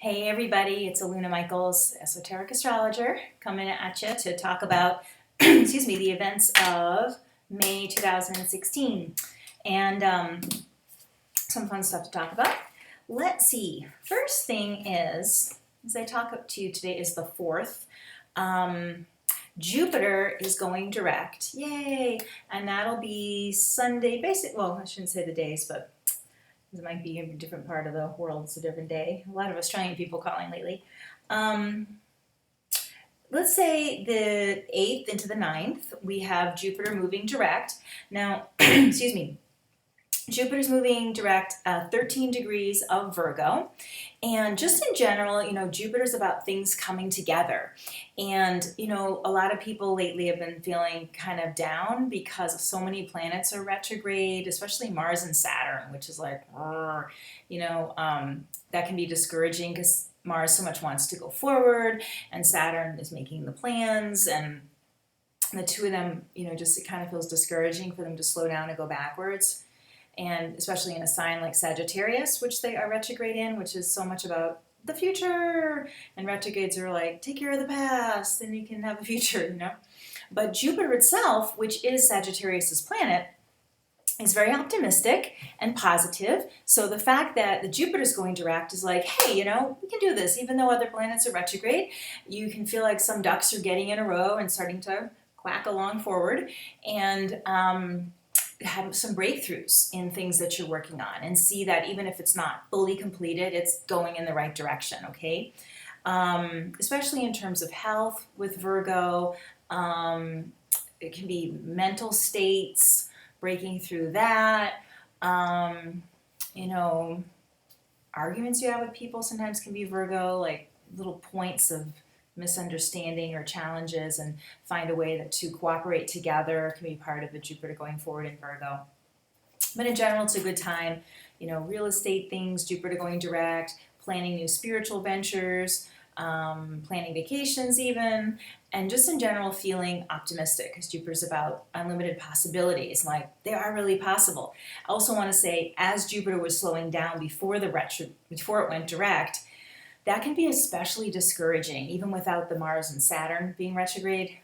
Hey everybody, it's Aluna Michaels, Esoteric Astrologer, coming at you to talk about, excuse me, the events of May 2016, and some fun stuff to talk about. Let's see. First thing is, as I talk to you today, is the 4th. Jupiter is going direct, yay! And that'll be Sunday. Well, I shouldn't say the days, but it might be in a different part of the world. It's a different day. A lot of Australian people calling lately. Let's say the 8th into the 9th, we have Jupiter moving direct. Now, excuse me, Jupiter's moving direct 13 degrees of Virgo. And just in general, Jupiter's about things coming together. And, a lot of people lately have been feeling kind of down because so many planets are retrograde, especially Mars and Saturn, which is like, that can be discouraging because Mars so much wants to go forward and Saturn is making the plans, and the two of them, just it kind of feels discouraging for them to slow down and go backwards. And especially in a sign like Sagittarius, which they are retrograde in, which is so much about the future. And retrogrades are like, take care of the past, then you can have a future, But Jupiter itself, which is Sagittarius's planet, is very optimistic and positive. So the fact that the Jupiter's going direct is like, hey, we can do this. Even though other planets are retrograde, you can feel like some ducks are getting in a row and starting to quack along forward. And have some breakthroughs in things that you're working on, and see that even if it's not fully completed, it's going in the right direction, okay? Especially in terms of health with Virgo, it can be mental states, breaking through that. Arguments you have with people sometimes can be Virgo, like little points of misunderstanding or challenges, and find a way to cooperate together can be part of the Jupiter going forward in Virgo. But in general, it's a good time, real estate things, Jupiter going direct, planning new spiritual ventures, planning vacations even, and just in general feeling optimistic because Jupiter's about unlimited possibilities, like they are really possible. I also want to say, as Jupiter was slowing down before it went direct, that can be especially discouraging, even without the Mars and Saturn being retrograde.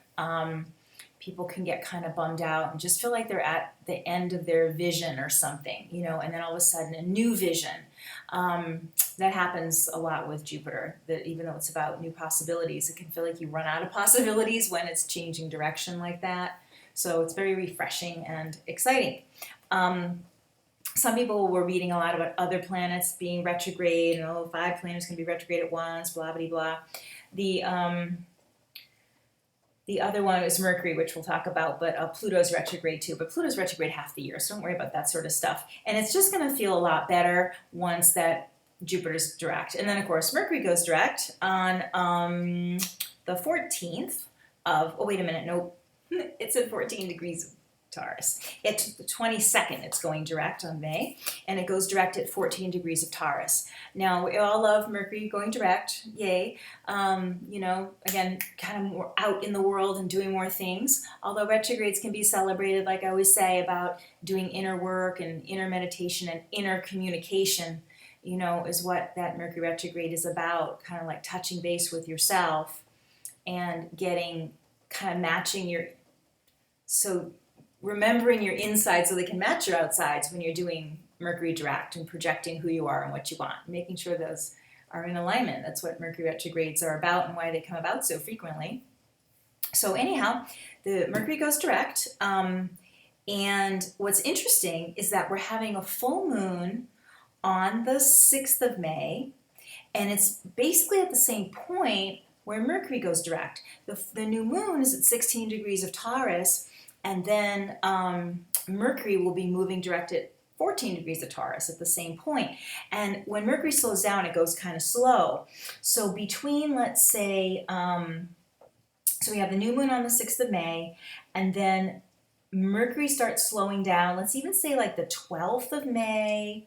People can get kind of bummed out and just feel like they're at the end of their vision or something, and then all of a sudden a new vision. That happens a lot with Jupiter, that even though it's about new possibilities, it can feel like you run out of possibilities when it's changing direction like that. So it's very refreshing and exciting. Some people were reading a lot about other planets being retrograde, and 5 planets can be retrograde at once, blah, blah, blah. The other one is Mercury, which we'll talk about, but Pluto's retrograde too. But Pluto's retrograde half the year, so don't worry about that sort of stuff. And it's just going to feel a lot better once that Jupiter's direct. And then, of course, Mercury goes direct on the 14th of, oh, wait a minute, nope. It's at 14 degrees of Taurus. It's the 22nd, it's going direct on May, and it goes direct at 14 degrees of Taurus. Now, we all love Mercury going direct, yay. Again, kind of more out in the world and doing more things, although retrogrades can be celebrated, like I always say, about doing inner work and inner meditation and inner communication, is what that Mercury retrograde is about, kind of like touching base with yourself and getting, kind of matching remembering your insides so they can match your outsides when you're doing Mercury direct and projecting who you are and what you want, making sure those are in alignment. That's what Mercury retrogrades are about and why they come about so frequently. So anyhow, the Mercury goes direct, and what's interesting is that we're having a full moon on the 6th of May, and it's basically at the same point where Mercury goes direct. The new moon is at 16 degrees of Taurus, and then Mercury will be moving direct at 14 degrees of Taurus at the same point. And when Mercury slows down, it goes kind of slow. So between, let's say, so we have the new moon on the 6th of May, and then Mercury starts slowing down. Let's even say like the 12th of May,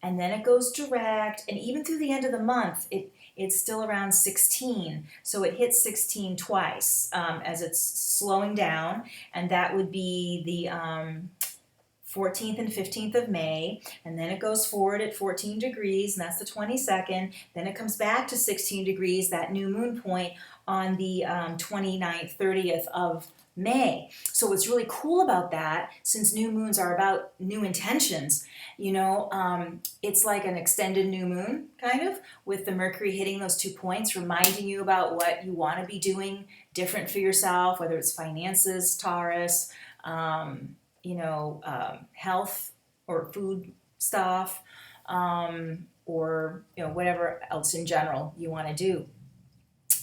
and then it goes direct, and even through the end of the month, it's still around 16. So it hits 16 twice as it's slowing down, and that would be the 14th and 15th of May, and then it goes forward at 14 degrees, and that's the 22nd. Then it comes back to 16 degrees, that new moon point, on the 29th, 30th of May. So what's really cool about that, since new moons are about new intentions, it's like an extended new moon, kind of, with the Mercury hitting those 2 points, reminding you about what you want to be doing different for yourself, whether it's finances, Taurus, health or food stuff, or whatever else in general you want to do.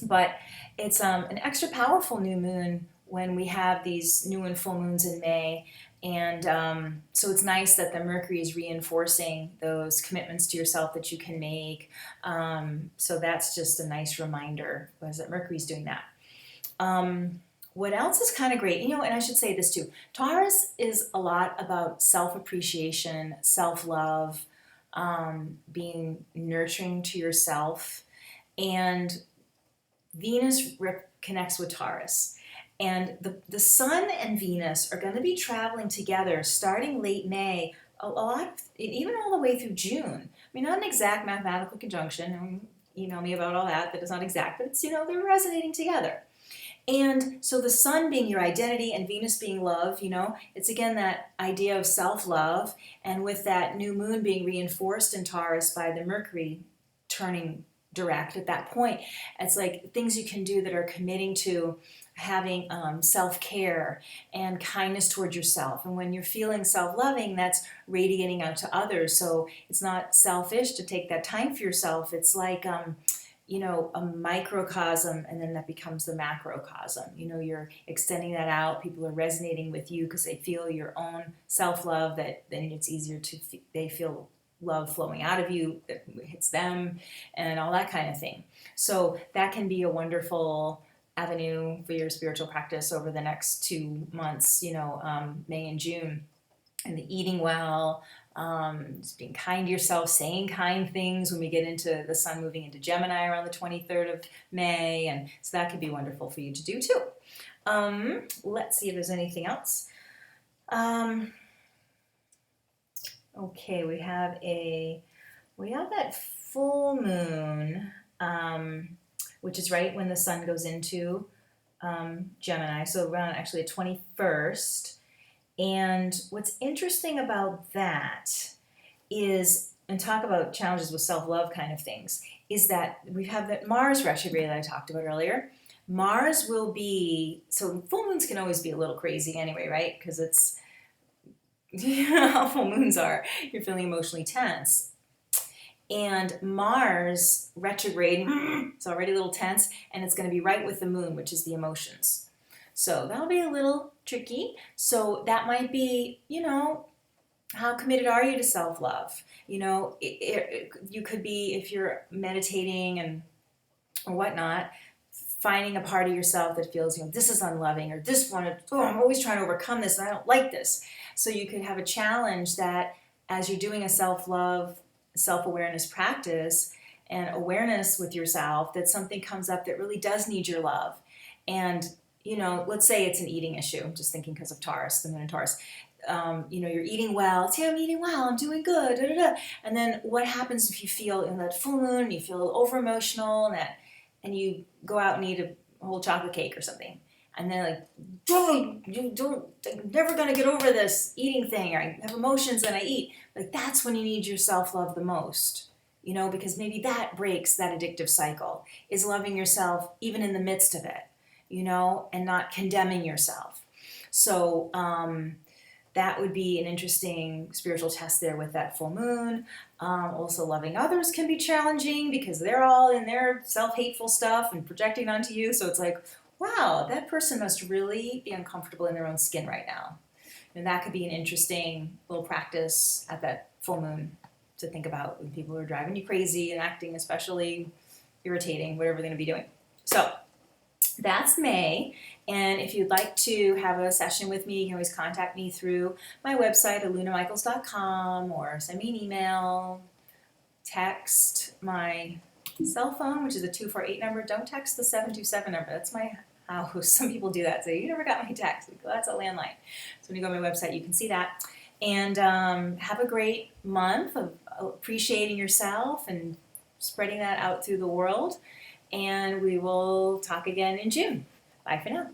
But it's an extra powerful new moon when we have these new and full moons in May, and so it's nice that the Mercury is reinforcing those commitments to yourself that you can make. So that's just a nice reminder, was that Mercury's doing that. What else is kind of great, and I should say this too, Taurus is a lot about self-appreciation, self-love, being nurturing to yourself, and Venus connects with Taurus. And the Sun and Venus are going to be traveling together starting late May, a lot, even all the way through June. I mean, not an exact mathematical conjunction, email me about all that is not exact, but it's, they're resonating together. And so the Sun being your identity and Venus being love, it's again that idea of self-love, and with that new moon being reinforced in Taurus by the Mercury turning direct at that point, it's like things you can do that are committing to having self-care and kindness towards yourself. And when you're feeling self-loving, that's radiating out to others. So it's not selfish to take that time for yourself. It's like a microcosm, and then that becomes the macrocosm. You're extending that out. People are resonating with you because they feel your own self-love, that then it's easier they feel love flowing out of you, that hits them, and all that kind of thing. So that can be a wonderful avenue for your spiritual practice over the next 2 months, May and June. And the eating well, just being kind to yourself, saying kind things when we get into the Sun moving into Gemini around the 23rd of May. And so that could be wonderful for you to do too. Let's see if there's anything else. Okay, we have that full moon, which is right when the Sun goes into Gemini, so around actually the 21st. And what's interesting about that is, and talk about challenges with self-love kind of things, is that we have that Mars retrograde that I talked about earlier. Mars will be, so full moons can always be a little crazy anyway, right? Because it's, how full moons are. You're feeling emotionally tense. And Mars retrograde, it's already a little tense, and it's going to be right with the moon, which is the emotions. So that'll be a little tricky. So that might be, how committed are you to self-love? You could be, if you're meditating or whatnot, finding a part of yourself that feels, this is unloving, or I'm always trying to overcome this and I don't like this. So you could have a challenge that as you're doing a self-love, self-awareness practice and awareness with yourself, that something comes up that really does need your love. And, let's say it's an eating issue. I'm just thinking because of Taurus, the moon in Taurus. You're eating well. Say, I'm eating well. I'm doing good. Da, da, da. And then what happens if you feel in that full moon, you feel a little over-emotional, and you go out and eat a whole chocolate cake or something. And then I'm never going to get over this eating thing. Or I have emotions and I eat. That's when you need your self-love the most, because maybe that breaks that addictive cycle, is loving yourself even in the midst of it, and not condemning yourself. So that would be an interesting spiritual test there with that full moon. Also, loving others can be challenging because they're all in their self-hateful stuff and projecting onto you. So it's like, wow, that person must really be uncomfortable in their own skin right now. And that could be an interesting little practice at that full moon to think about when people are driving you crazy and acting especially irritating, whatever they're going to be doing. So that's May. And if you'd like to have a session with me, you can always contact me through my website, alunamichaels.com, or send me an email, text my cell phone, which is a 248 number. Don't text the 727 number. That's my house. Some people do that. Say, you never got my text. Well, that's a landline. So when you go to my website, you can see that. And have a great month of appreciating yourself and spreading that out through the world. And we will talk again in June. Bye for now.